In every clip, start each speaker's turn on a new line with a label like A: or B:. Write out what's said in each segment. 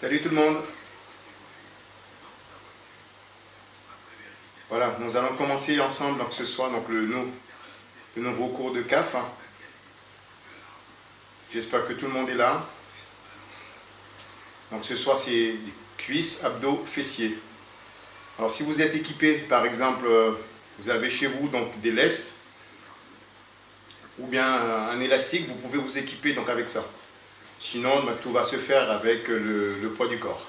A: Salut tout le monde. Voilà, nous allons commencer ensemble donc, ce soir donc, le nouveau cours de CAF. J'espère que tout le monde est là. Donc ce soir c'est cuisses, abdos, fessiers. Alors si vous êtes équipé, par exemple, vous avez chez vous donc des lestes ou bien un élastique, vous pouvez vous équiper donc avec ça. Sinon, tout va se faire avec le poids du corps.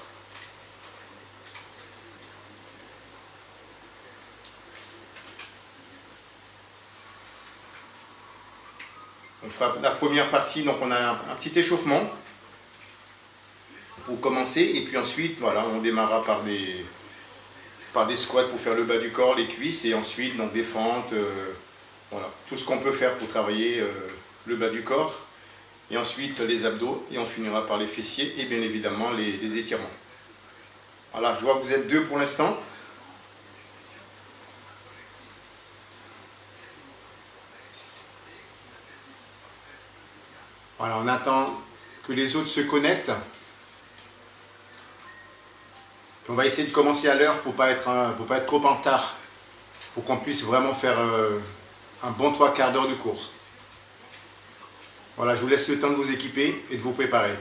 A: On fera la première partie, donc on a un petit échauffement pour commencer, et puis ensuite, voilà, on démarrera par des squats pour faire le bas du corps, les cuisses, et ensuite donc des fentes, voilà, tout ce qu'on peut faire pour travailler le bas du corps, et ensuite les abdos, et on finira par les fessiers, et bien évidemment les étirements. Voilà, je vois que vous êtes deux pour l'instant. Voilà, on attend que les autres se connectent. On va essayer de commencer à l'heure pour ne pas être trop en retard, pour qu'on puisse vraiment faire un bon 3/4 d'heure de cours. Voilà, je vous laisse le temps de vous équiper et de vous préparer.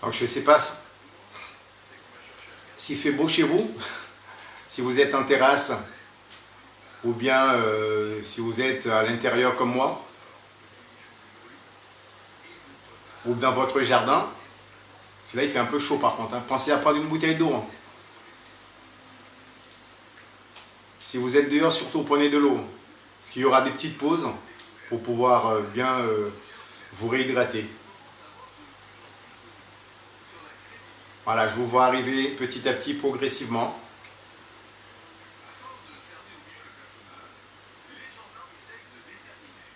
A: Donc je ne sais pas s'il fait beau chez vous, si vous êtes en terrasse ou bien si vous êtes à l'intérieur comme moi ou dans votre jardin. Là il fait un peu chaud par contre, hein. Pensez à prendre une bouteille d'eau, hein. Si vous êtes dehors, surtout prenez de l'eau, parce qu'il y aura des petites pauses pour pouvoir bien vous réhydrater. Voilà, je vous vois arriver petit à petit, progressivement.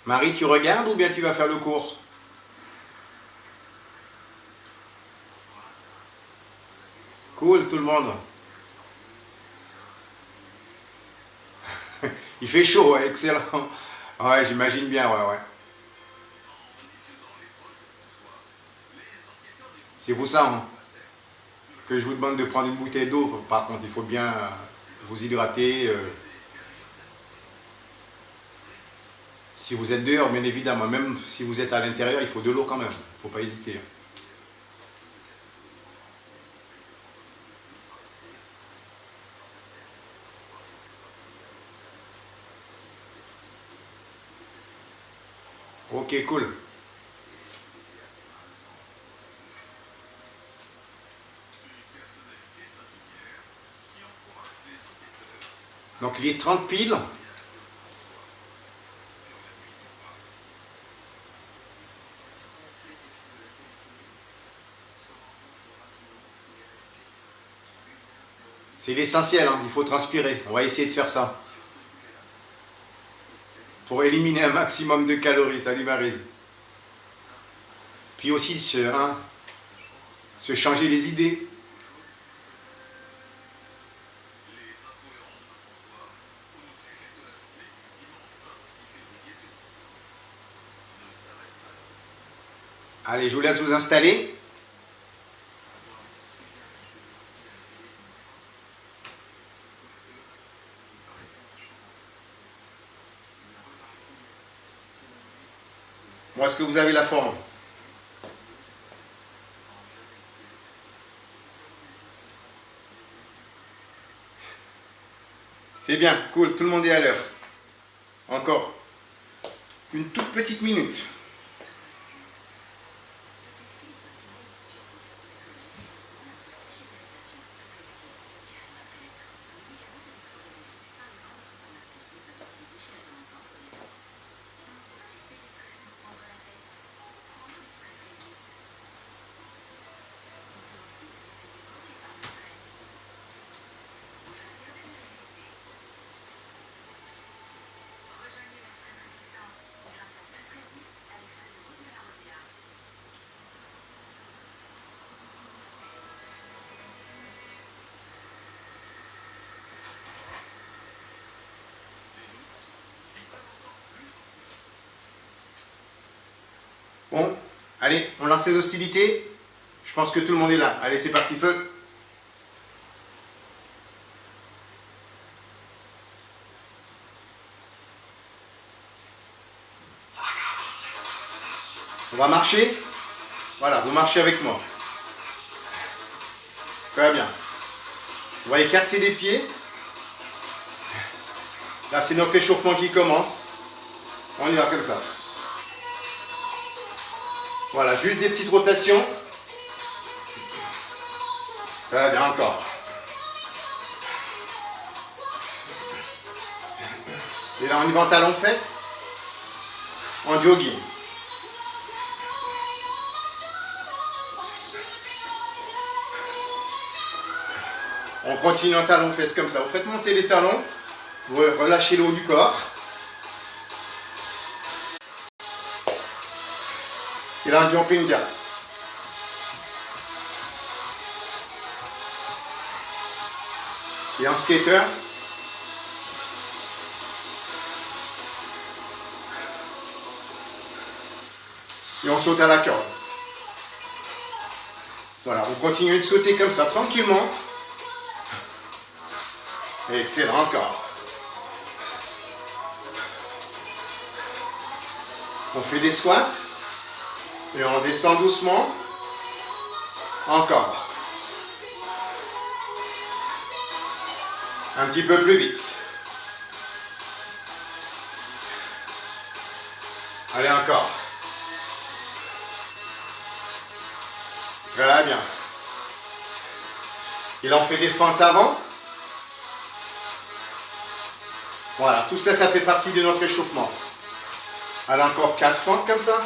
A: Marie, tu regardes ou bien tu vas faire le cours? Cool, tout le monde. Il fait chaud, ouais, excellent. Ouais, j'imagine bien, ouais. C'est pour ça, hein, que je vous demande de prendre une bouteille d'eau. Par contre, il faut bien vous hydrater. Si vous êtes dehors, bien évidemment, même si vous êtes à l'intérieur, il faut de l'eau quand même. Il ne faut pas hésiter. Ok, cool. Donc les 30 piles. C'est l'essentiel, hein, il faut transpirer. On va essayer de faire ça. Pour éliminer un maximum de calories. Salut Maryse. Puis aussi se changer les idées. Allez, je vous laisse vous installer. Bon, est-ce que vous avez la forme? C'est bien, cool, tout le monde est à l'heure. Encore une toute petite minute. Bon, allez, on lance les hostilités. Je pense que tout le monde est là. Allez, c'est parti, feu. On va marcher. Voilà, vous marchez avec moi. Très bien. On va écarter les pieds. Là, c'est notre échauffement qui commence. On y va comme ça. Voilà, juste des petites rotations. Très bien, encore. Et là, on y va en talons-fesses. En jogging. On continue en talons-fesses comme ça. Vous faites monter les talons. Vous relâchez le haut du corps. Et là, un jumping jack. Et en skater. Et on saute à la corde. Voilà, vous continuez de sauter comme ça, tranquillement. Excellent, encore. On fait des squats. Et on descend doucement. Encore. Un petit peu plus vite. Allez, encore. Très bien. Il en fait des fentes avant. Voilà, tout ça, ça fait partie de notre échauffement. Allez, encore 4 fentes comme ça.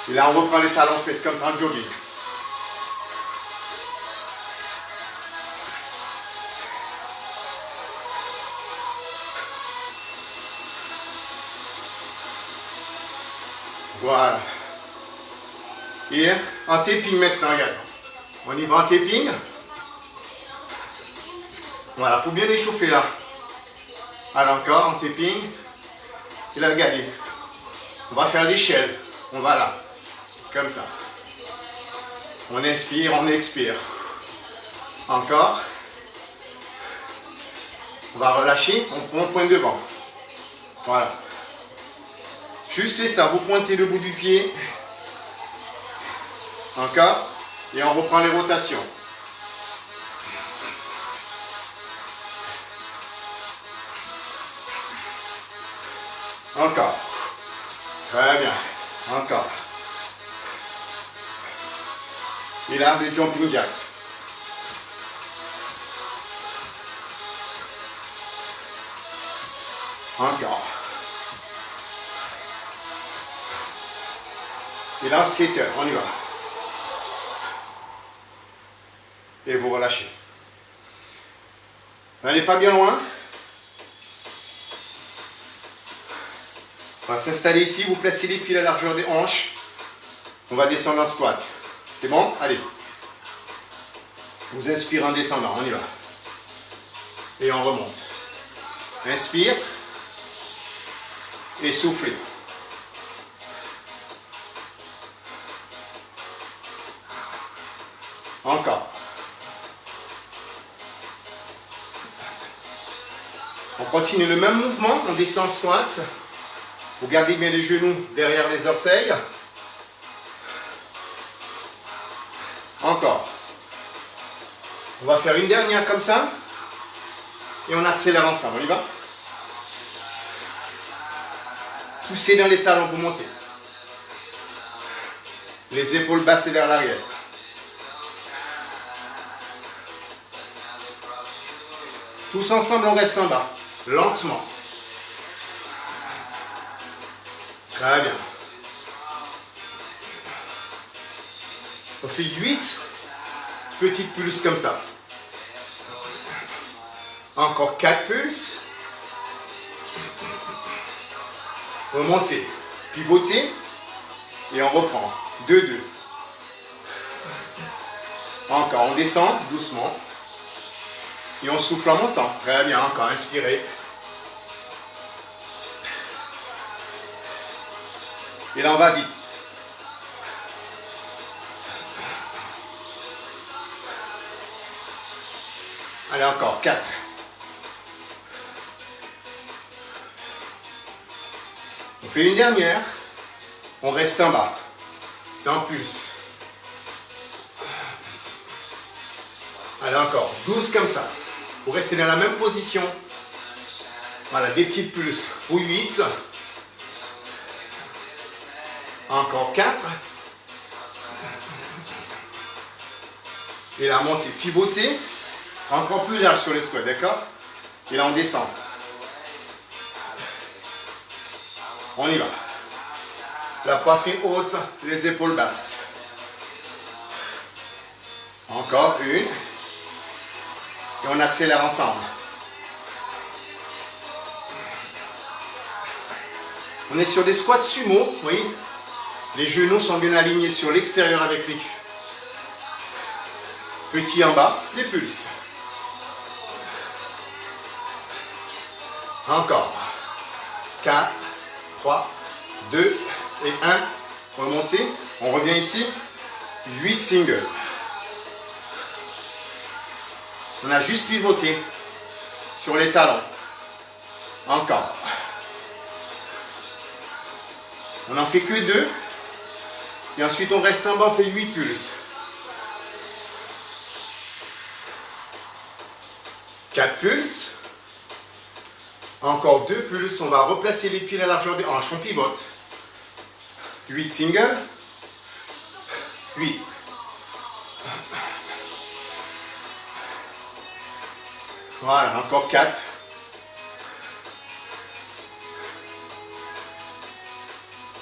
A: Et là, on reprend les talons fesses comme ça en jogging. Voilà. Et en tapping maintenant, regarde. On y va en tapping. Voilà, pour bien échauffer là. Allez, encore en tapping. Et là, regardez. On va faire l'échelle. On va là. Comme ça. On inspire, on expire. Encore. On va relâcher, on pointe devant. Voilà. Juste ça, vous pointez le bout du pied. Encore. Et on reprend les rotations. Encore. Très bien. Encore. Et là, des jumping jacks. Encore. Et là, skater, on y va. Et vous relâchez. N'allez pas bien loin. On va s'installer ici, vous placez les pieds à la largeur des hanches. On va descendre en squat. C'est bon? Allez. Vous inspirez en descendant, on y va. Et on remonte. Inspire. Et soufflez. Encore. On continue le même mouvement, on descend squat. Vous gardez bien les genoux derrière les orteils. Encore. On va faire une dernière comme ça. Et on accélère ensemble, on y va. Poussez dans les talons pour monter. Les épaules basses vers l'arrière. Tous ensemble, on reste en bas. Lentement. Très bien. On fait 8 petites pulses comme ça. Encore 4 pulses. Remontez. Pivotez. Et on reprend. 2, 2. Encore, on descend doucement. Et on souffle en montant. Très bien, encore, inspirez. Et là, on va vite. Allez, encore 4. On fait une dernière. On reste en bas. Dans pulse. Allez, encore 12 comme ça. Vous restez dans la même position. Voilà, des petites pulses pour 8. Encore 4. Et là, montez, pivotez. Encore plus large sur les squats, d'accord? Et là, on descend. On y va. La poitrine haute, les épaules basses. Encore une. Et on accélère ensemble. On est sur des squats sumo, oui. Les genoux sont bien alignés sur l'extérieur avec les culs. Petit en bas, les pulses. Encore. 4, 3, 2 et 1. Remontez. On revient ici. 8 singles. On a juste pivoté sur les talons. Encore. On n'en fait que 2. Et ensuite, on reste en bas, on fait 8 pulses. 4 pulses. Encore 2 pulses. On va replacer les pieds à la largeur des hanches. On pivote. 8 singles. 8. Voilà, encore 4.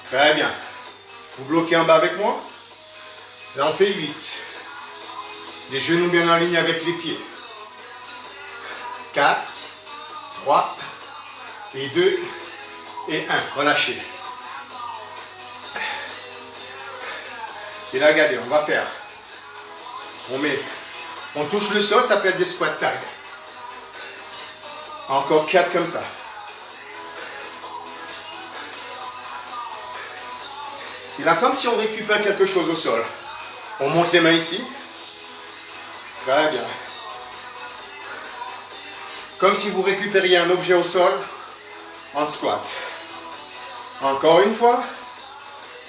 A: Très bien. Vous bloquez en bas avec moi. Là, on fait 8. Les genoux bien en ligne avec les pieds. 4, 3, et 2, et 1. Relâchez. Et là, regardez, on va faire. On touche le sol, ça peut être des squats tag. Encore 4 comme ça. Et là, comme si on récupère quelque chose au sol. On monte les mains ici. Très bien. Comme si vous récupériez un objet au sol en squat. Encore une fois.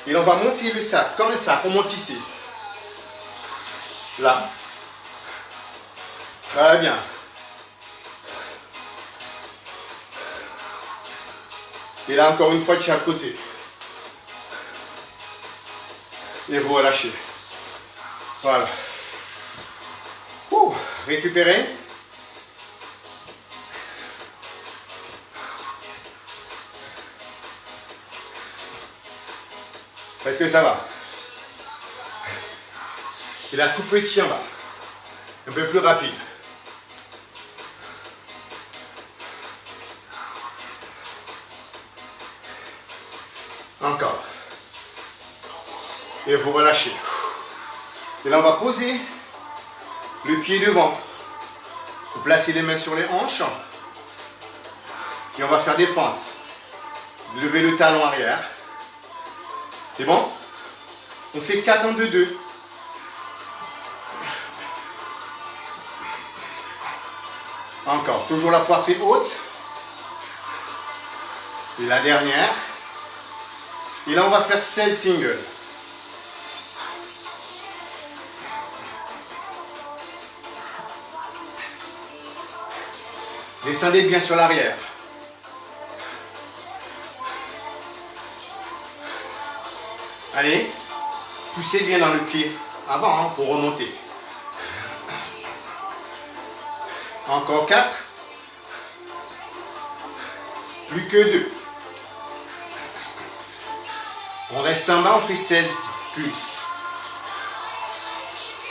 A: Et on va monter le sac, comme un sac. On monte ici. Là. Très bien. Et là, encore une fois, de chaque côté. Et vous relâchez. Voilà. Récupérez. Est-ce que ça va? Et là, tout petit en bas. Un peu plus rapide. Encore. Et vous relâchez. Et là, on va poser le pied devant. Vous placez les mains sur les hanches. Et on va faire des fentes. Levez le talon arrière. C'est bon? On fait 4 en 2-2. Encore. Toujours la poitrine haute. Et la dernière. Et là, on va faire 16 singles. Descendez bien sur l'arrière. Allez, poussez bien dans le pied avant pour remonter. Encore 4. Plus que 2. On reste en bas, on fait 16 plus.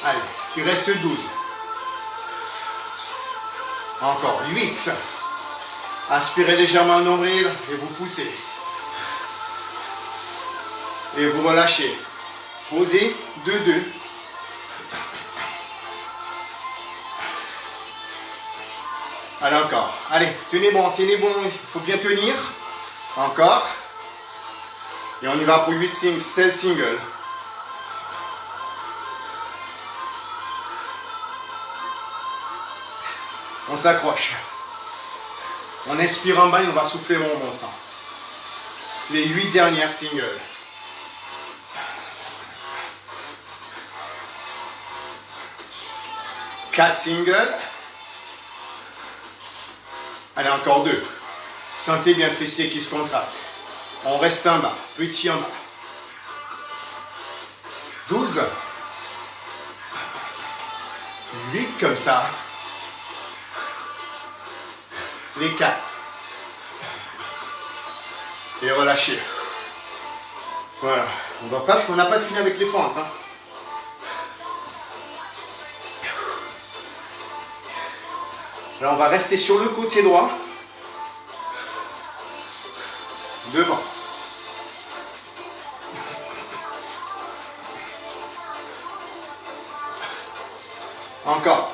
A: Allez, il reste 12. Encore 8. Aspirez légèrement le nombril et vous poussez. Et vous relâchez. Posez 2-2. Allez, encore. Allez, tenez bon, il faut bien tenir. Encore. Et on y va pour 16 singles. On s'accroche. On expire en bas et on va souffler en montant. Les 8 dernières singles. Quatre singles. Allez, encore 2. Sentez bien le fessier qui se contracte. On reste en bas, petit en bas. 12. 8 comme ça. Les 4. Et relâchez. Voilà. On n'a pas fini avec les fentes. Hein. Là, on va rester sur le côté droit. Devant. Encore.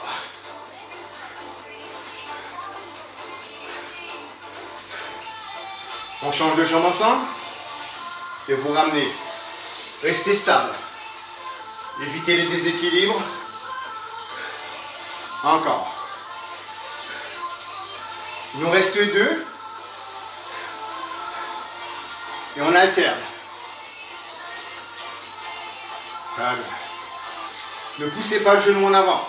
A: On change de jambe ensemble. Et vous ramenez. Restez stable. Évitez les déséquilibres. Encore. Il nous reste 2. Et on alterne. Voilà. Ne poussez pas le genou en avant.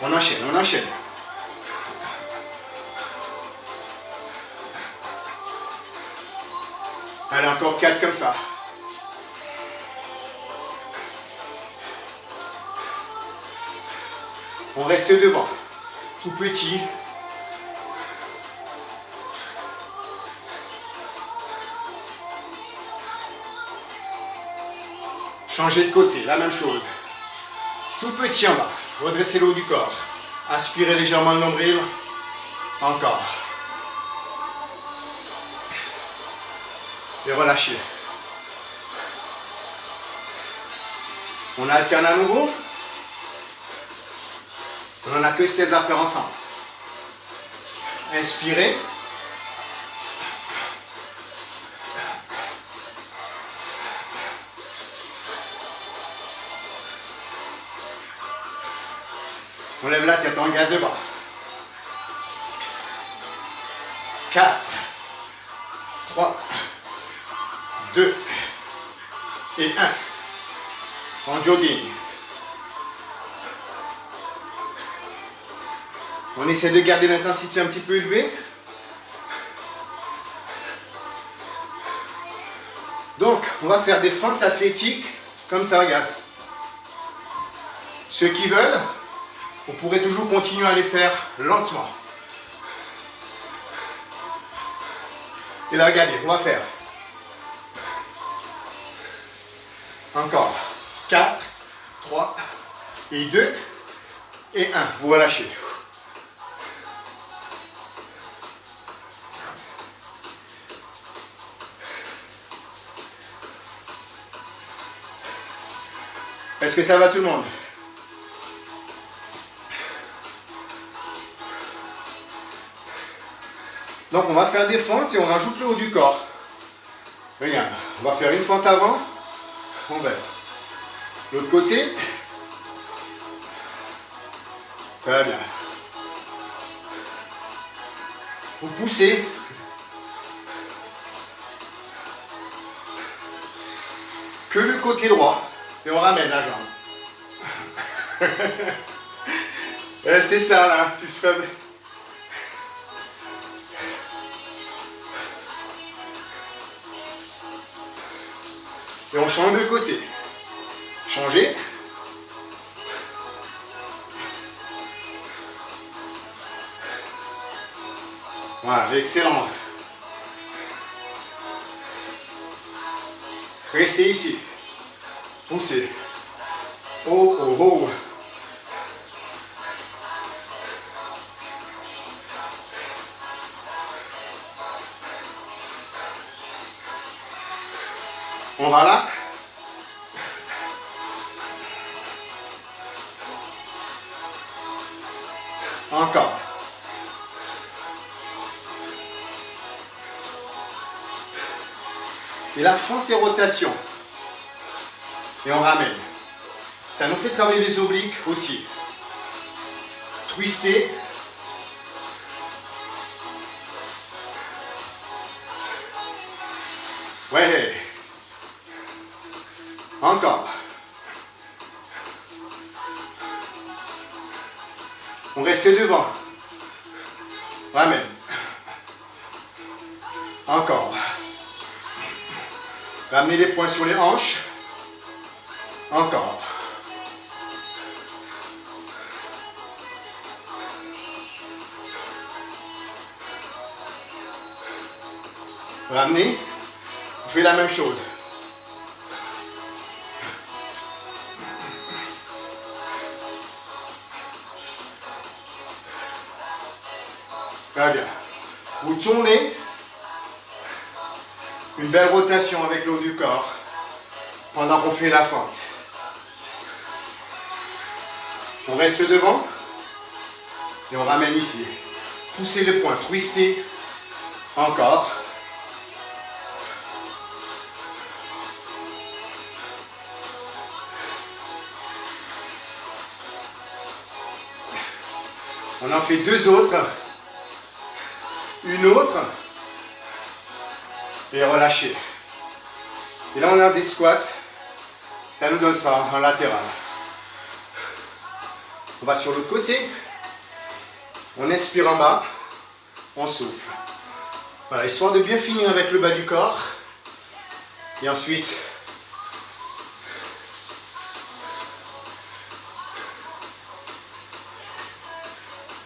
A: On enchaîne, on enchaîne. Allez, encore 4 comme ça. On reste devant. Tout petit. Changez de côté, la même chose. Tout petit en bas. Redressez le haut du corps. Aspirez légèrement le nombril. Encore. Et relâchez. On alterne à nouveau. On n'en a que 16 à faire ensemble. Inspirez. On lève la tête, on garde le bas. 4, 3, 2 et 1. En jogging. On essaie de garder l'intensité un petit peu élevée. Donc, on va faire des fentes athlétiques comme ça, regarde. Ceux qui veulent, vous pourrez toujours continuer à les faire lentement. Et là, regardez, on va faire. Encore. 4, 3, et 2, et 1. Vous relâchez. Est-ce que ça va tout le monde? Donc on va faire des fentes et on rajoute le haut du corps. Regarde, on va faire une fente avant, envers. L'autre côté. Très bien. Vous poussez. Que le côté droit. Et on ramène la jambe. C'est ça là, tu fais. Et on change de côté. Changez. Voilà, excellent. Restez ici. Poussez. Oh, oh, oh. On va là. Encore. Et la fente et rotation. Et on ramène. Ça nous fait travailler les obliques aussi. Twister. Ouais. Encore. On reste devant. Ramène. Encore. Ramenez les poings sur les hanches. Encore. Ramenez. On fait la même chose. Très bien. Vous tournez. Une belle rotation avec le haut du corps pendant qu'on fait la fente. On reste devant et on ramène ici. Poussez le poing, twistez. Encore. On en fait deux autres. Une autre. Et relâchez. Et là on a des squats. Ça nous donne ça en latéral. On va sur l'autre côté. On inspire en bas. On souffle. Voilà, histoire de bien finir avec le bas du corps. Et ensuite,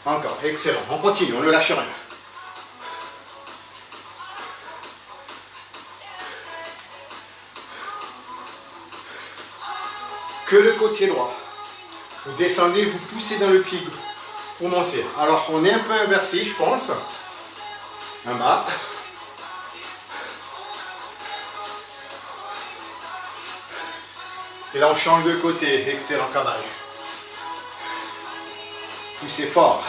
A: encore, excellent. On continue, on ne lâche rien. Que le côté droit. Vous descendez, vous poussez dans le pied pour monter. Alors, on est un peu inversé, je pense. En bas. Et là, on change de côté. Excellent travail. Poussez fort.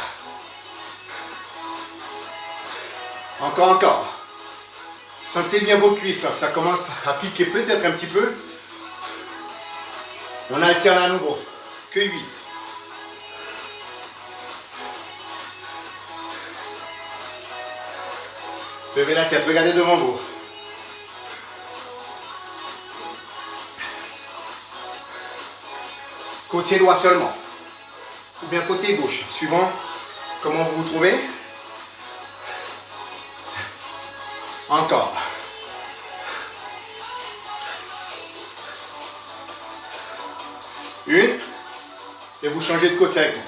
A: Encore, encore. Sentez bien vos cuisses. Ça commence à piquer peut-être un petit peu. On alterne à nouveau. Que 8. Levez la tête, regardez devant vous. Côté droit seulement. Ou bien côté gauche, suivant comment vous vous trouvez. Encore. Une. Et vous changez de côté avec moi.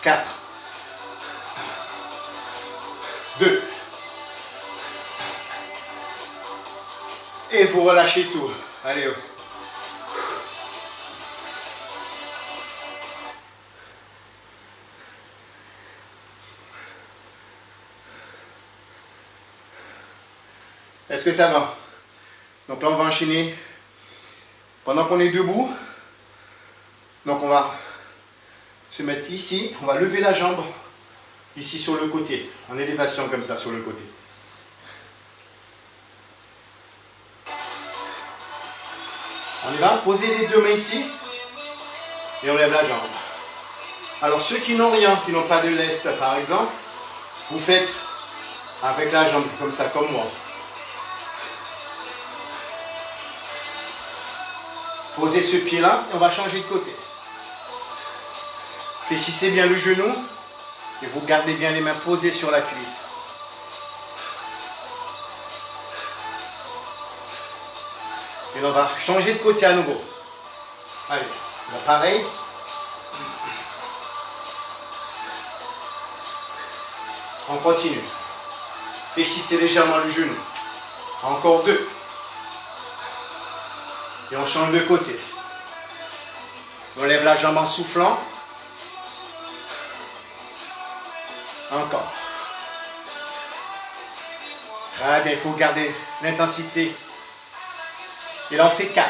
A: 4. 2. Et vous relâchez tout. Allez, hop. Est-ce que ça va? Donc là, on va enchaîner pendant qu'on est debout. Donc on va se mettre ici. On va lever la jambe ici sur le côté. En élévation comme ça sur le côté. On y va. Posez les deux mains ici. Et on lève la jambe. Alors ceux qui n'ont rien, qui n'ont pas de lest par exemple, vous faites avec la jambe comme ça, comme moi. Posez ce pied-là et on va changer de côté. Fléchissez bien le genou et vous gardez bien les mains posées sur la cuisse. Et on va changer de côté à nouveau. Allez, là, pareil. On continue. Fléchissez légèrement le genou. Encore 2. Et on change de côté. On lève la jambe en soufflant. Encore. Très bien, il faut garder l'intensité. Et là, on fait 4.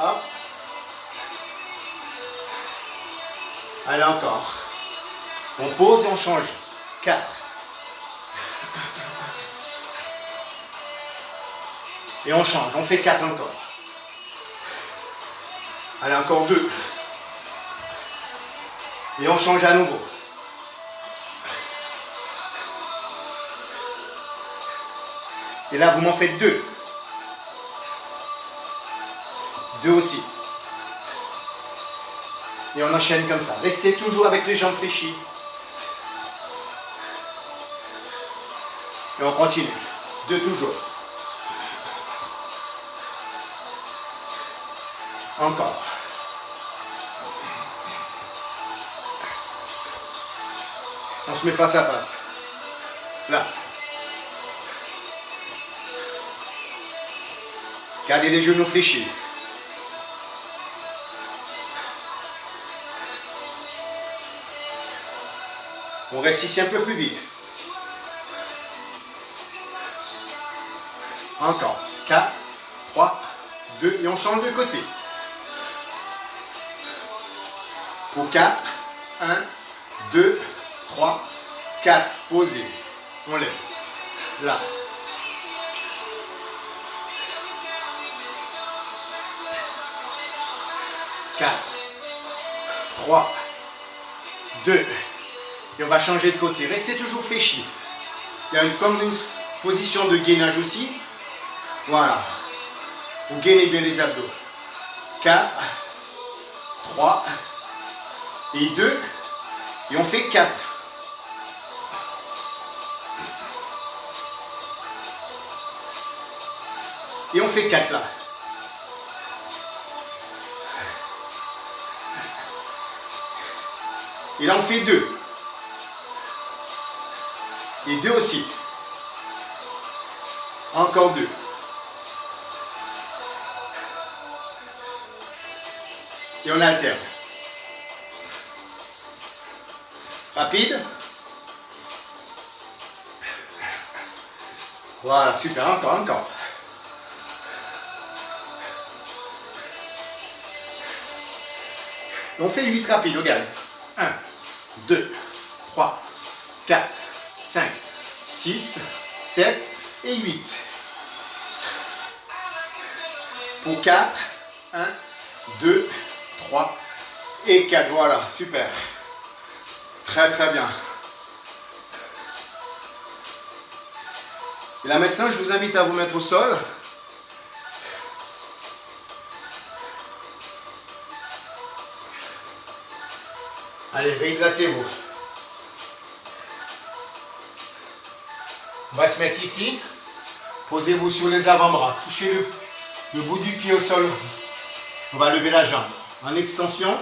A: Hop. Allez, encore. On pose et on change. 4. Et on change. On fait 4 encore. Allez, encore 2. Et on change à nouveau. Et là, vous m'en faites 2. 2 aussi. Et on enchaîne comme ça. Restez toujours avec les jambes fléchies. Et on continue. 2 toujours. Encore. On se met face à face. Là. Gardez les genoux fléchis. On reste ici un peu plus vite. Encore. 4, 3, 2 et on change de côté. Pour 4, 1, 2, 3, 4. Posez. On lève. Là. Quatre, 3, 2. Et on va changer de côté. Restez toujours fléchis. Il y a comme une position de gainage aussi. Voilà. Vous gainez bien les abdos. 4, 3 et 2. Et on fait 4. Et on fait 4 là. Et là on fait 2. Et 2 aussi. Encore 2. Et on alterne. Rapide. Voilà, super. Encore. On fait 8 rapides, regarde. 1, 2, 3, 4, 5, 6, 7 et 8. Pour 4, 1, 2, 3 et 4. Voilà, super. Très bien. Et là maintenant, je vous invite à vous mettre au sol. Allez, réhydratez-vous. On va se mettre ici. Posez-vous sur les avant-bras. Touchez le bout du pied au sol. On va lever la jambe. En extension.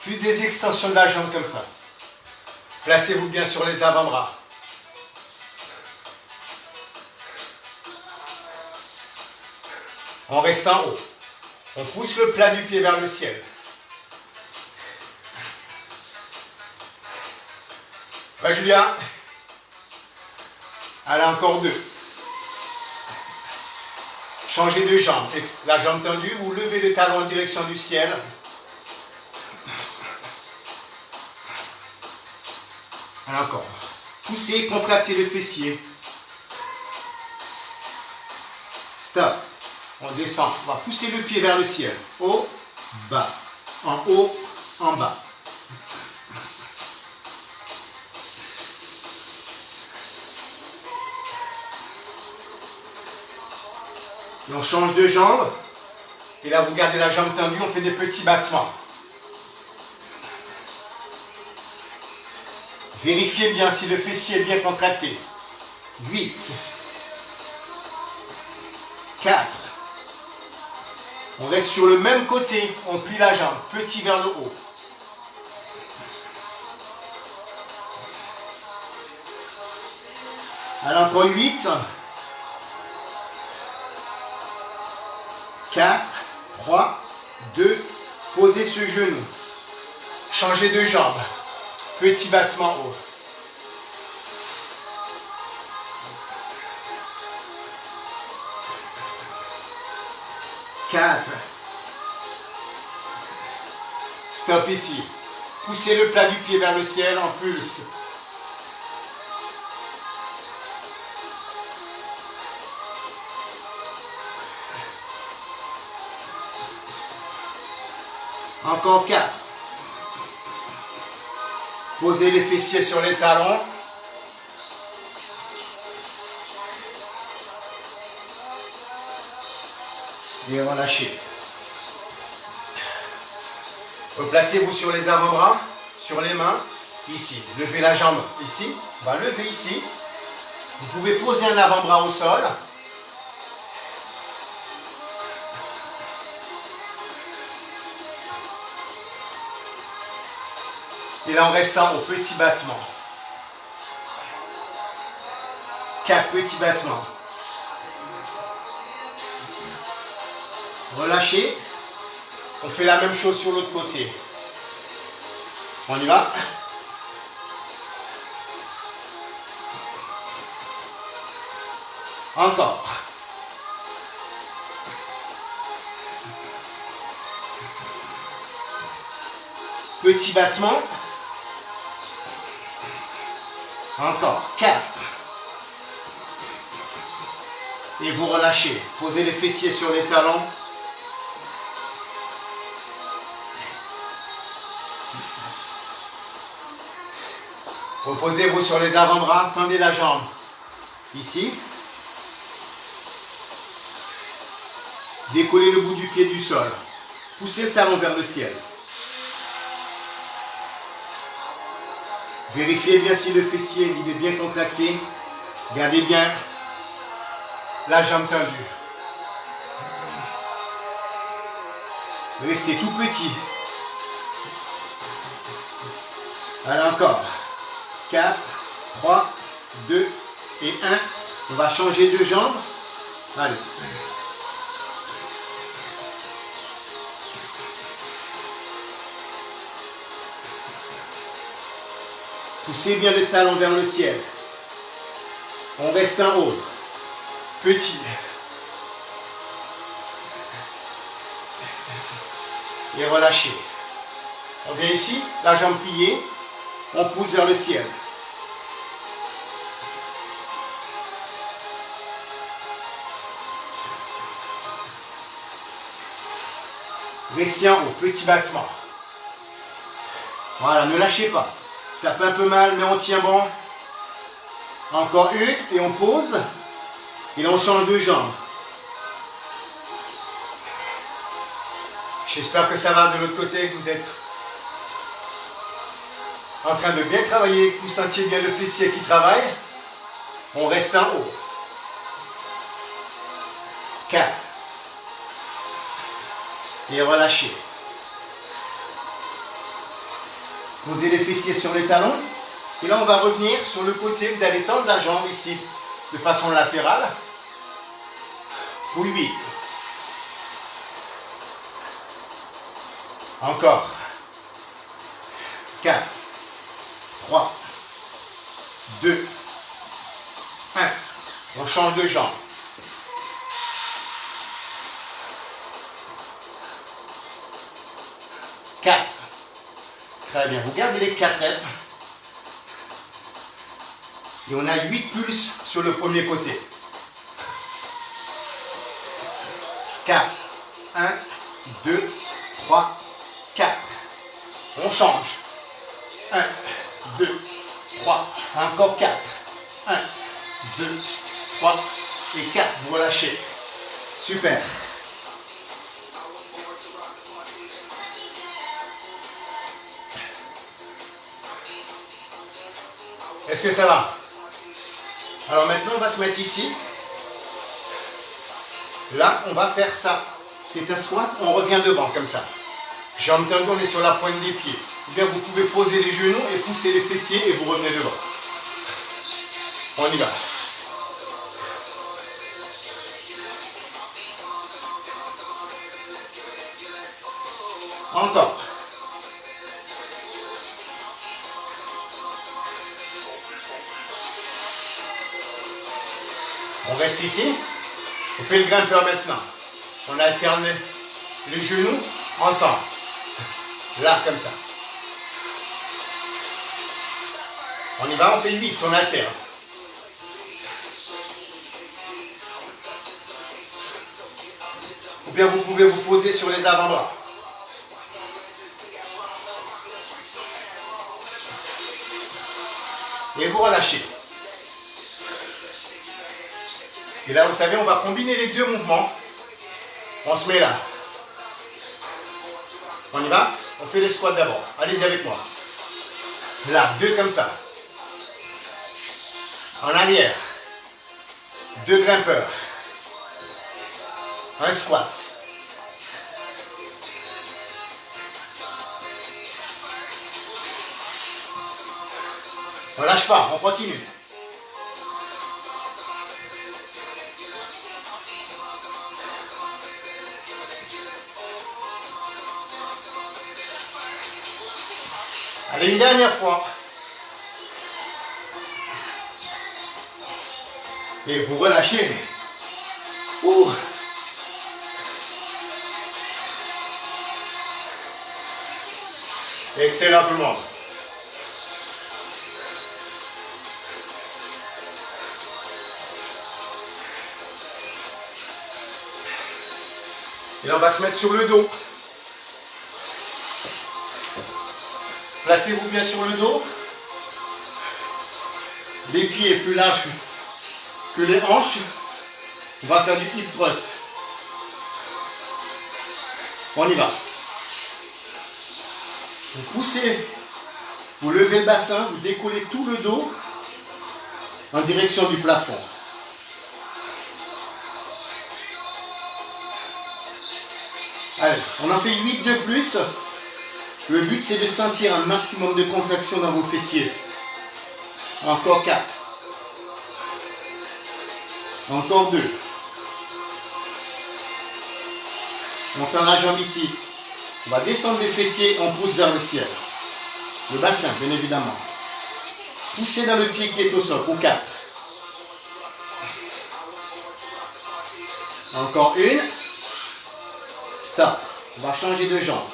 A: Juste des extensions de la jambe comme ça. Placez-vous bien sur les avant-bras. On reste en haut. On pousse le plat du pied vers le ciel. Va Julia. Allez, encore 2. Changez de jambe. La jambe tendue, vous levez le talon en direction du ciel. Allez, encore. Poussez, contractez le fessier. Stop. On descend. On va pousser le pied vers le ciel. Haut, bas. En haut, en bas. Et on change de jambe. Et là, vous gardez la jambe tendue. On fait des petits battements. Vérifiez bien si le fessier est bien contracté. 8. 4. On reste sur le même côté. On plie la jambe. Petit vers le haut. Alors, encore 8. 4, 3, 2, posez ce genou. Changez de jambe. Petit battement haut. Quatre,
B: Stop ici. Poussez le plat du pied vers le ciel en pulse. Encore 4. Posez les fessiers sur les talons. Et relâchez. Replacez-vous sur les avant-bras, sur les mains, ici. Levez la jambe ici. On va lever ici. Vous pouvez poser un avant-bras au sol. Et là, en restant au petit battement. 4 petits battements. Relâchez. On fait la même chose sur l'autre côté. On y va. Encore. Petit battement. Encore. 4. Et vous relâchez. Posez les fessiers sur les talons. Reposez-vous sur les avant-bras. Tendez la jambe. Ici. Décollez le bout du pied du sol. Poussez le talon vers le ciel. Vérifiez bien si le fessier il est bien contracté. Gardez bien la jambe tendue. Restez tout petit. Allez encore. 4, 3, 2 et 1. On va changer de jambe. Allez. Poussez bien le talon vers le ciel. On reste en haut. Petit. Et relâchez. On vient ici, la jambe pliée. On pousse vers le ciel. Restez en haut, petit battement. Voilà, ne lâchez pas. Ça fait un peu mal, mais on tient bon. Encore une, et on pose. Et là, on change de jambe. J'espère que ça va de l'autre côté, que vous êtes en train de bien travailler, que vous sentiez bien le fessier qui travaille. On reste en haut. 4. Et relâchez. Posez les fessiers sur les talons. Et là, on va revenir sur le côté. Vous allez tendre la jambe ici de façon latérale. Pour 8. Encore. 4. 3. 2. 1. On change de jambe. 4. Très bien. Vous gardez les 4 reps. Et on a 8 pulses sur le premier côté. 4. 1, 2, 3, 4. On change. 1, 2, 3. Encore 4. 1, 2, 3 et 4. Vous relâchez. Super. Est-ce que ça va? Alors maintenant, on va se mettre ici. Là, on va faire ça. C'est un squat, on revient devant, comme ça. Jambes tendues, on est sur la pointe des pieds. Ou bien vous pouvez poser les genoux et pousser les fessiers et vous revenez devant. On y va. Encore. On reste ici. On fait le grimpeur maintenant. On alterne les genoux ensemble. Là, comme ça. On y va, on fait 8, on alterne. Ou bien vous pouvez vous poser sur les avant-bras. Et vous relâchez. Et là, vous savez, on va combiner les deux mouvements. On se met là. On y va? On fait les squats d'abord. Allez-y avec moi. Là, 2 comme ça. En arrière. 2 grimpeurs. Un squat. On lâche pas, on continue. Allez, une dernière fois. Et vous relâchez. Ouh. Excellent tout le monde. Et là, on va se mettre sur le dos. Placez-vous bien sur le dos. Les pieds plus larges que les hanches. On va faire du hip thrust. On y va. Vous poussez, vous levez le bassin, vous décollez tout le dos en direction du plafond. Allez, on en fait 8 de plus. Le but, c'est de sentir un maximum de contraction dans vos fessiers. Encore 4. Encore 2. On tend la jambe ici. On va descendre les fessiers, on pousse vers le ciel. Le bassin, bien évidemment. Poussez dans le pied qui est au sol, pour 4. Encore 1. Stop. On va changer de jambe.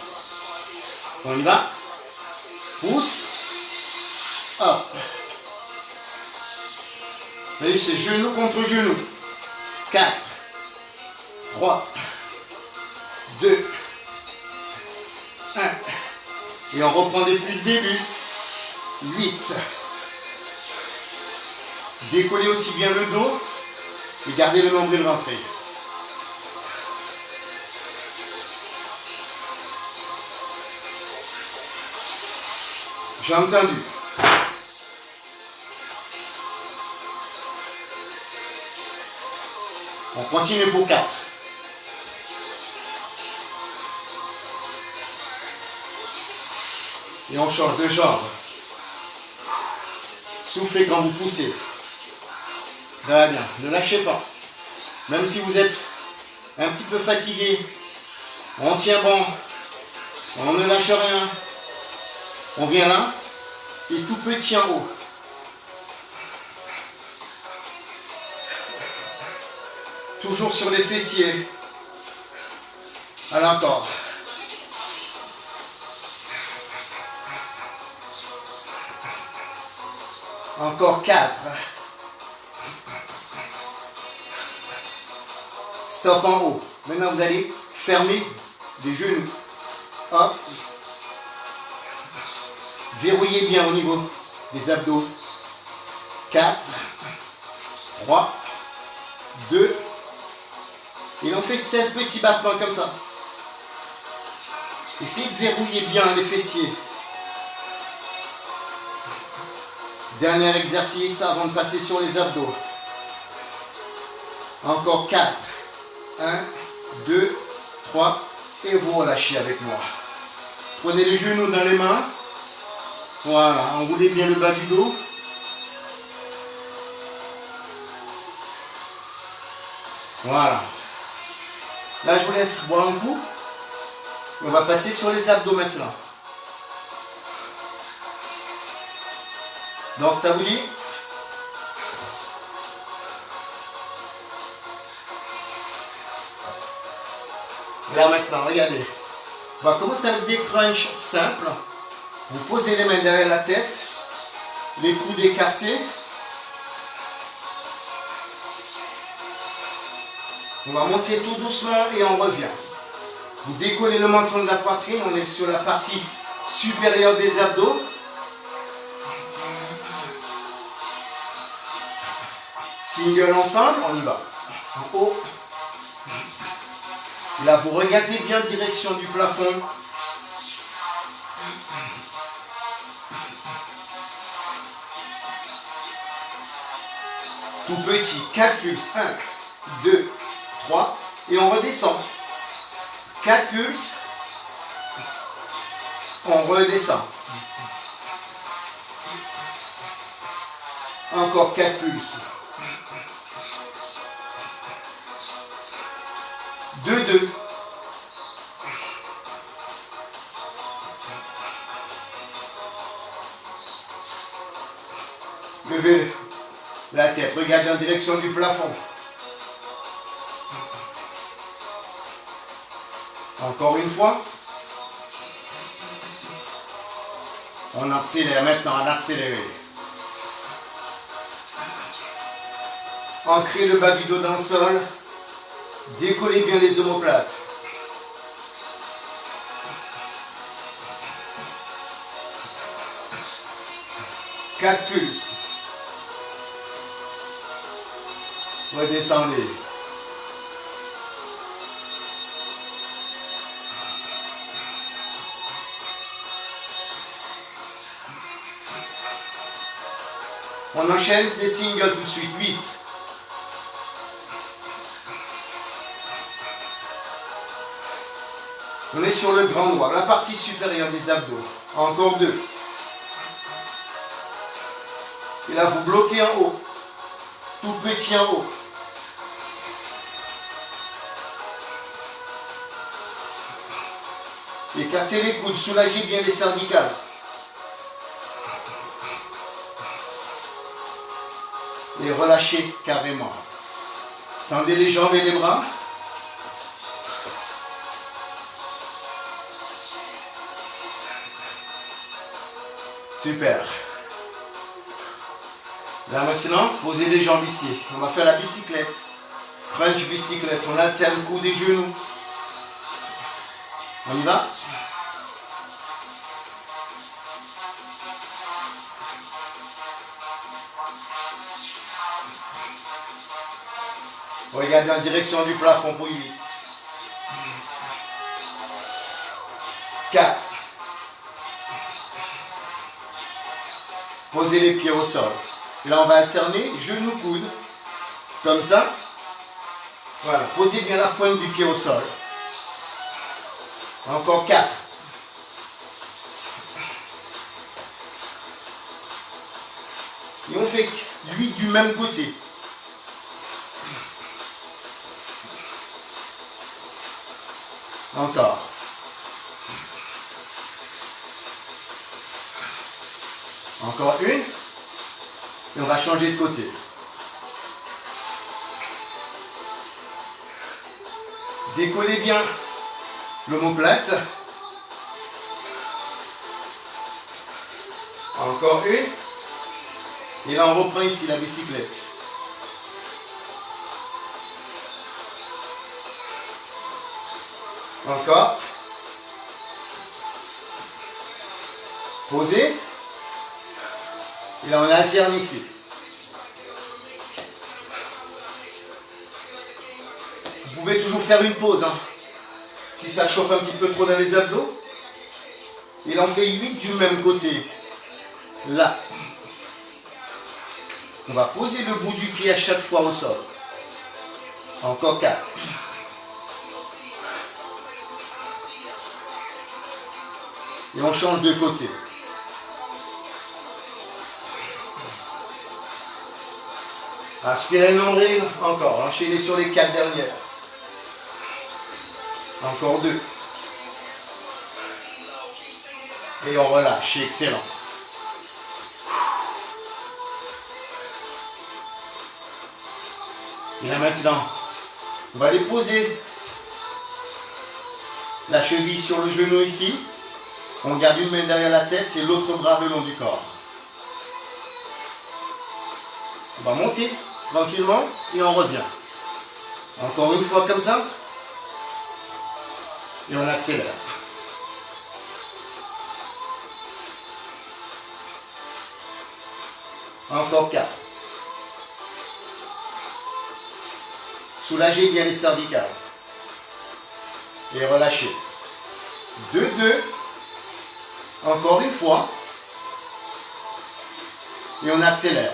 B: On y va. Pousse. Hop. Allez, c'est genou contre genou. 4. 3. 2. 1. Et on reprend depuis le début. 8. Décollez aussi bien le dos et gardez le nombril rentré. J'ai entendu. On continue pour 4. Et on change de jambe. Soufflez quand vous poussez. Très bien. Ne lâchez pas. Même si vous êtes un petit peu fatigué, on tient bon. On ne lâche rien. On vient là et tout petit en haut. Toujours sur les fessiers. À l'encore. Encore 4. Stop en haut. Maintenant vous allez fermer les genoux. Hop. Verrouillez bien au niveau des abdos. 4, 3, 2. Et on fait 16 petits battements comme ça. Essayez de verrouiller bien les fessiers. Dernier exercice avant de passer sur les abdos. Encore 4. 1, 2, 3. Et vous relâchez avec moi. Prenez les genoux dans les mains. Voilà, enroulez bien le bas du dos. Voilà. Là, je vous laisse boire un coup. On va passer sur les abdos maintenant. Donc, ça vous dit? Là maintenant, regardez. On va commencer avec des crunchs simples. Vous posez les mains derrière la tête, les coudes écartés. On va monter tout doucement et on revient. Vous décollez le menton de la poitrine, on est sur la partie supérieure des abdos. Single ensemble, on y va. En haut. Là, vous regardez bien direction du plafond. Tout petit, 4 pulses. 1, 2, 3. Et on redescend. 4 pulses. On redescend. Encore 4 pulses. 2, 2. Levez la tête, regardez en direction du plafond. Encore une fois. On accélère maintenant, on accélère. Ancrez le bas du dos dans le sol. Décollez bien les omoplates. Quatre pulses. Redescendez. On enchaîne des singles tout de suite. 8. On est sur le grand droit, la partie supérieure des abdos. Encore 2. Et là, vous bloquez en haut. Tout petit en haut. Écartez les coudes, soulagez bien les cervicales. Et relâchez carrément. Tendez les jambes et les bras. Super. Là maintenant, posez les jambes ici. On va faire la bicyclette. Crunch bicyclette. On alterne coudes et genoux. On y va? Regardez en direction du plafond pour 8. 4. Posez les pieds au sol. Et là, on va alterner genoux, coudes. Comme ça. Voilà. Posez bien la pointe du pied au sol. Encore 4. Et on fait 8 du même côté. Encore. Encore une. Et on va changer de côté. Décollez bien l'omoplate. Encore une. Et là, on reprend ici la bicyclette. Encore. Posez. Et là, on alterne ici. Vous pouvez toujours faire une pause. Hein. Si ça chauffe un petit peu trop dans les abdos. Il en fait 8 du même côté. Là. On va poser le bout du pied à chaque fois au sol. Encore 4. Et on change de côté. Aspirez le nombril. Encore. Enchaînez sur les 4 dernières. Encore 2. Et on relâche. Excellent. Et là maintenant, on va les poser La cheville sur le genou ici. On garde une main derrière la tête et l'autre bras le long du corps. On va monter tranquillement et on revient. Encore une fois comme ça. Et on accélère. Encore 4. Soulagez bien les cervicales. Et relâchez. 2, 2. Encore une fois. Et on accélère.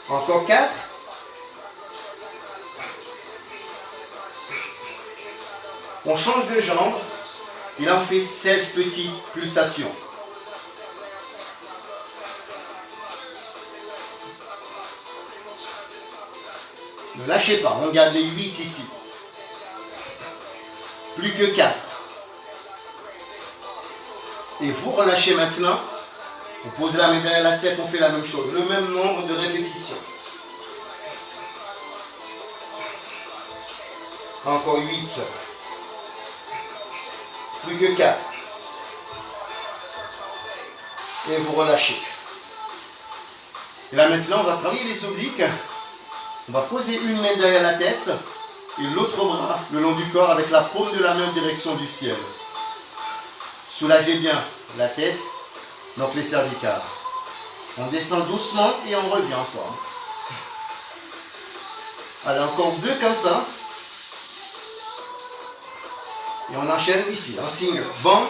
B: Encore 4. On change de jambe. Il en fait 16 petites pulsations. Ne lâchez pas, on garde les 8 ici. Plus que 4. Et vous relâchez maintenant. Vous posez la main derrière la tête, on fait la même chose. Le même nombre de répétitions. Encore 8. Plus que 4. Et vous relâchez. Et là maintenant, on va travailler les obliques. On va poser une main derrière la tête et l'autre bras le long du corps avec la paume de la main en direction du ciel. Soulagez bien la tête, donc les cervicales. On descend doucement et on revient ensemble. Allez, encore 2 comme ça. Et on enchaîne ici, en signe bon.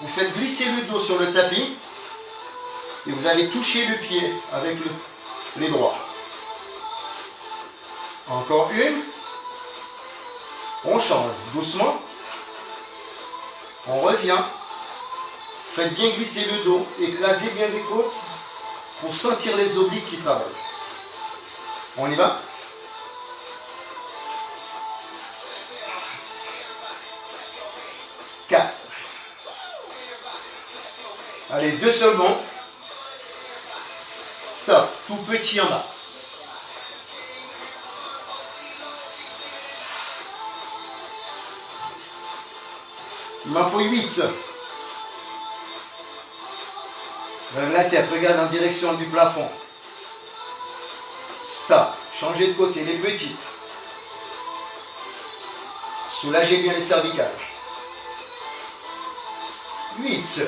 B: Vous faites glisser le dos sur le tapis. Et vous allez toucher le pied avec les doigts. Encore une. On change doucement. On revient. Faites bien glisser le dos. Écrasez bien les côtes pour sentir les obliques qui travaillent. On y va? Allez, 2 secondes. Stop. Tout petit en bas. Il m'en faut 8. Lève la tête, regarde en direction du plafond. Stop. Changez de côté, les petits. Soulagez bien les cervicales. 8.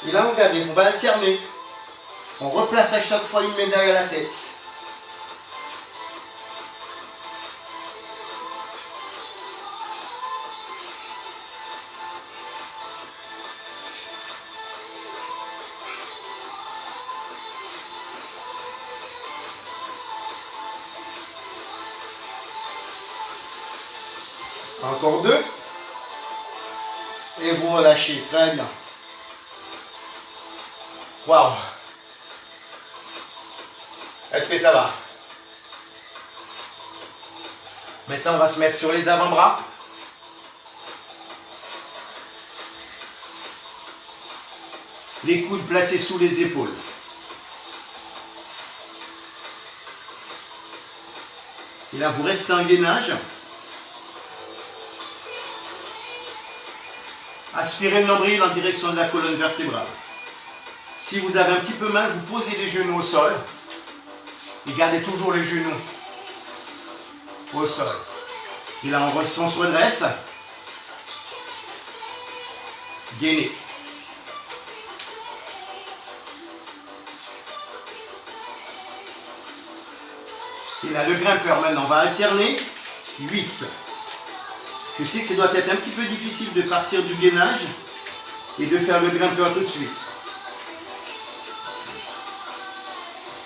B: Et là, regardez, on va alterner. On replace à chaque fois une main derrière la tête. Encore 2. Et vous relâchez. Très bien. Waouh. Est-ce que ça va? Maintenant, on va se mettre sur les avant-bras. Les coudes placés sous les épaules. Et là, vous restez en gainage. Aspirez le nombril en direction de la colonne vertébrale. Si vous avez un petit peu mal, vous posez les genoux au sol. Et gardez toujours les genoux au sol. Et là, on se redresse. Gainez. Et là, le grimpeur, maintenant, on va alterner. 8. Je sais que ça doit être un petit peu difficile de partir du gainage et de faire le grimpeur tout de suite.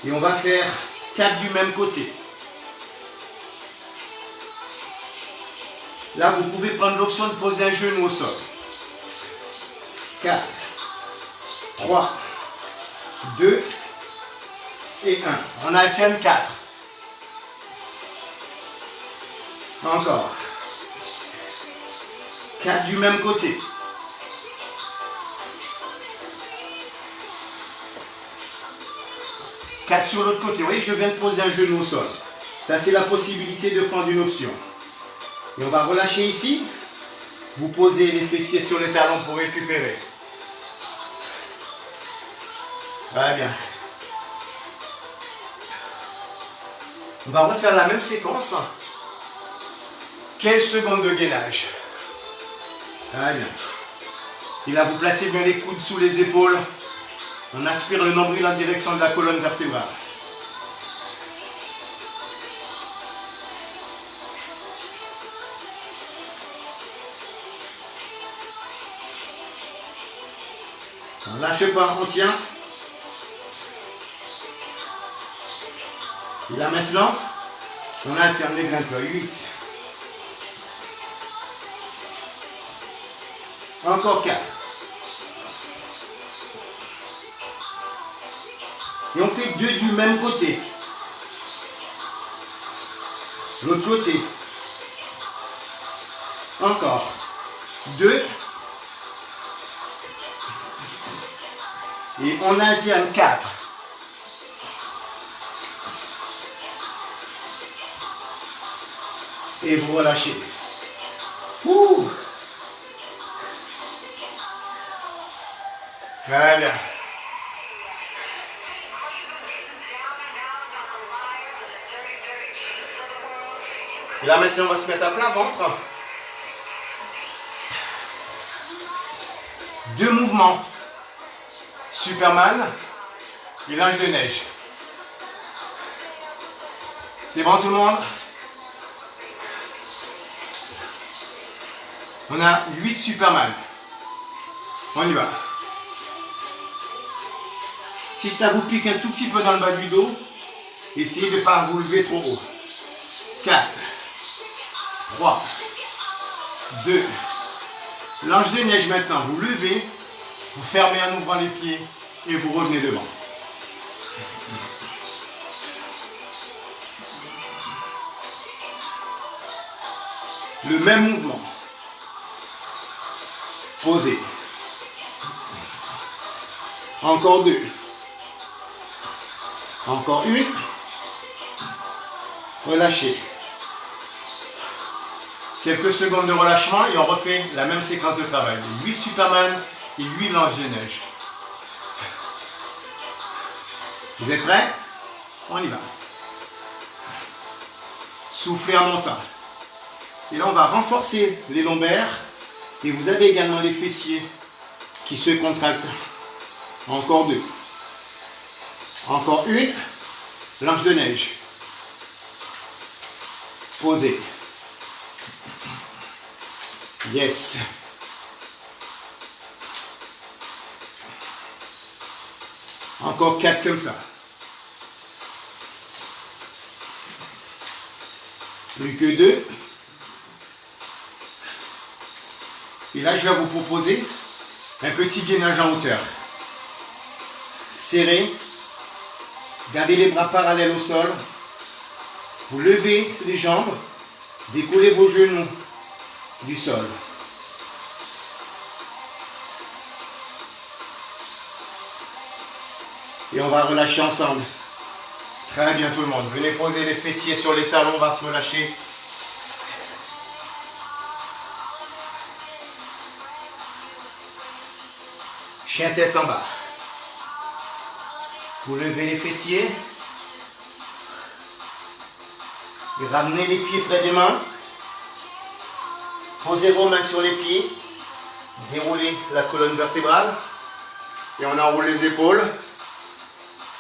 B: Et on va faire 4 du même côté. Là, vous pouvez prendre l'option de poser un genou au sol. 4, 3, 2 et 1. On alterne 4. Encore. 4 du même côté. 4 sur l'autre côté. Vous voyez, je viens de poser un genou au sol. Ça, c'est la possibilité de prendre une option. Et on va relâcher ici. Vous posez les fessiers sur les talons pour récupérer. Très bien. On va refaire la même séquence. 15 secondes de gainage. Très bien. Et là, vous placez bien les coudes sous les épaules. On aspire le nombril en direction de la colonne vertébrale. On ne lâche pas, on tient. Et là maintenant, on alterne les grimpeurs. 8. Encore 4. Et on fait 2 du même côté. L'autre côté. Encore. 2. Et on alterne 4. Et vous relâchez. Ouh. Très bien. Et là maintenant on va se mettre à plat ventre. 2 mouvements. Superman et l'ange de neige. C'est bon tout le monde? On a 8 Superman. On y va. Si ça vous pique un tout petit peu dans le bas du dos, essayez de ne pas vous lever trop haut. 4, 3, 2. L'ange de neige maintenant, vous levez, vous fermez en ouvrant les pieds et vous revenez devant. Le même mouvement. Posez. Encore 2. Encore 1. Relâchez. Quelques secondes de relâchement et on refait la même séquence de travail. 8 Superman et 8 l'ange de neige. Vous êtes prêts? On y va. Soufflez en montant. Et là, on va renforcer les lombaires. Et vous avez également les fessiers qui se contractent. Encore 2. Encore 1. L'ange de neige. Posez. Yes. Encore 4 comme ça. Plus que 2. Et là, je vais vous proposer un petit gainage en hauteur. Serrez. Gardez les bras parallèles au sol. Vous levez les jambes. Décollez vos genoux du sol. Et on va relâcher ensemble. Très bien tout le monde. Venez poser les fessiers sur les talons, on va se relâcher. Chien tête en bas. Vous levez les fessiers. Et ramenez les pieds près des mains. Posez vos mains sur les pieds. Déroulez la colonne vertébrale. Et on enroule les épaules.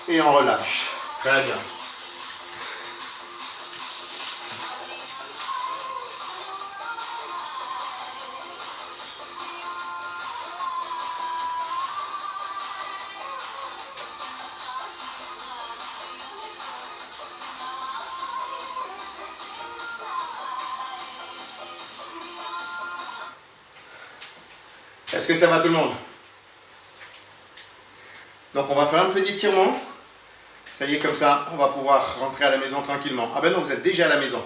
B: Et on relâche. Très bien. Est-ce que ça va tout le monde? Donc on va faire un petit étirement. Ça y est, comme ça, on va pouvoir rentrer à la maison tranquillement. Ah ben non, vous êtes déjà à la maison.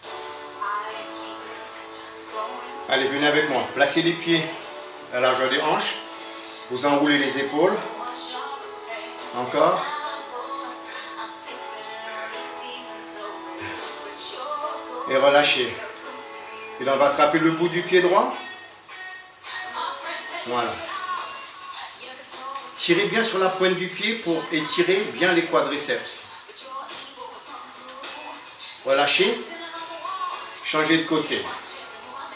C: I keep going.
A: Allez, venez avec moi. Placez les pieds à la largeur des hanches. Vous enroulez les épaules. Encore. Et relâchez. Et là, on va attraper le bout du pied droit. Voilà. Tirez bien sur la pointe du pied pour étirer bien les quadriceps. Relâchez. Changez de côté.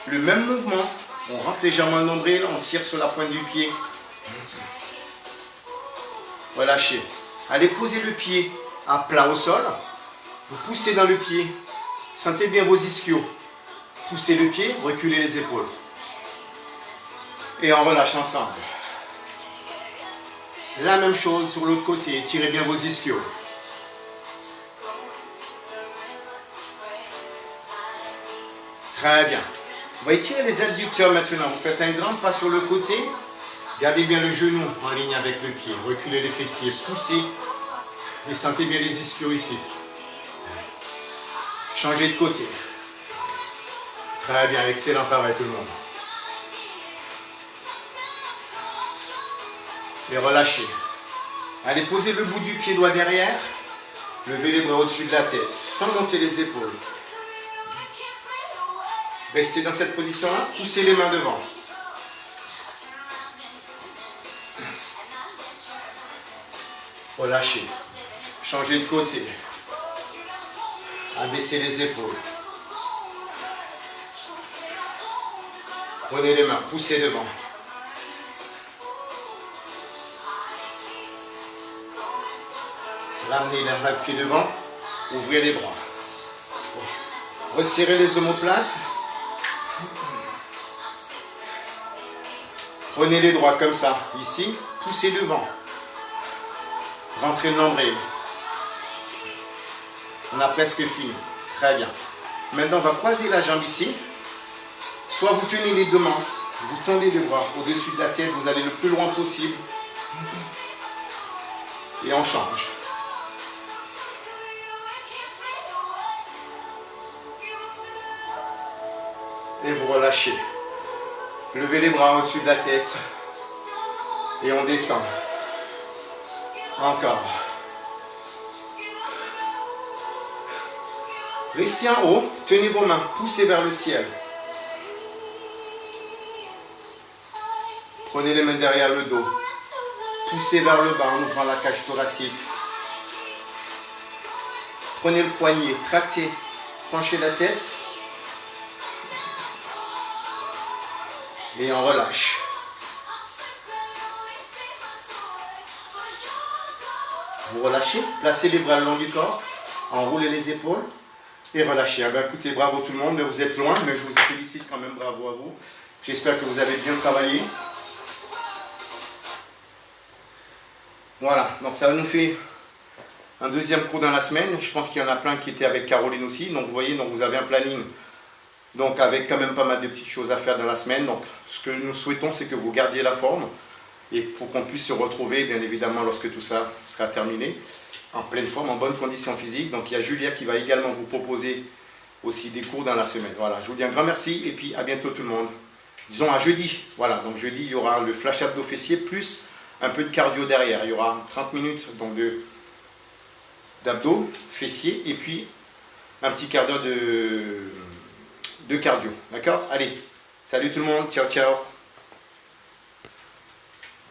A: Le même mouvement. On rentre légèrement le nombril, on tire sur la pointe du pied. Relâchez. Allez poser le pied à plat au sol. Vous poussez dans le pied. Sentez bien vos ischios. Poussez le pied, reculez les épaules. Et on relâche ensemble. La même chose sur l'autre côté. Tirez bien vos ischios. Très bien. On va étirer les adducteurs maintenant. Vous faites un grand pas sur le côté. Gardez bien le genou en ligne avec le pied. Reculez les fessiers. Poussez. Et sentez bien les ischios ici. Changez de côté. Très bien. Excellent travail tout le monde. Et relâchez. Allez, posez le bout du pied droit derrière. Levez les bras au-dessus de la tête. Sans monter les épaules. Restez dans cette position-là. Poussez les mains devant. Relâchez. Changez de côté. Abaissez les épaules. Prenez les mains. Poussez devant. Ramenez les pieds devant. Ouvrez les bras. Resserrez les omoplates. Prenez les doigts comme ça, ici, poussez devant. Rentrez le nombril. On a presque fini. Très bien. Maintenant, on va croiser la jambe ici. Soit vous tenez les deux mains, vous tendez les bras au-dessus de la tête, vous allez le plus loin possible. Et on change. Et vous relâchez. Levez les bras au-dessus de la tête. Et on descend. Encore. Restez en haut. Tenez vos mains. Poussez vers le ciel. Prenez les mains derrière le dos. Poussez vers le bas en ouvrant la cage thoracique. Prenez le poignet. Tractez. Penchez la tête. Et on relâche. Vous relâchez, placez les bras le long du corps, enroulez les épaules et relâchez. Ah ben, écoutez, bravo tout le monde, vous êtes loin, mais je vous félicite quand même, bravo à vous. J'espère que vous avez bien travaillé. Voilà, donc ça nous fait un deuxième cours dans la semaine. Je pense qu'il y en a plein qui étaient avec Caroline aussi. Donc vous voyez, donc vous avez un planning. Donc avec quand même pas mal de petites choses à faire dans la semaine. Donc ce que nous souhaitons, c'est que vous gardiez la forme. Et pour qu'on puisse se retrouver, bien évidemment, lorsque tout ça sera terminé, en pleine forme, en bonne condition physique. Donc il y a Julia qui va également vous proposer aussi des cours dans la semaine. Voilà, je vous dis un grand merci et puis à bientôt tout le monde. Disons à jeudi. Voilà, donc jeudi, il y aura le flash abdos fessier plus un peu de cardio derrière. Il y aura 30 minutes donc d'abdos, fessiers et puis un petit quart d'heure de cardio. D'accord? Allez, salut tout le monde, ciao ciao.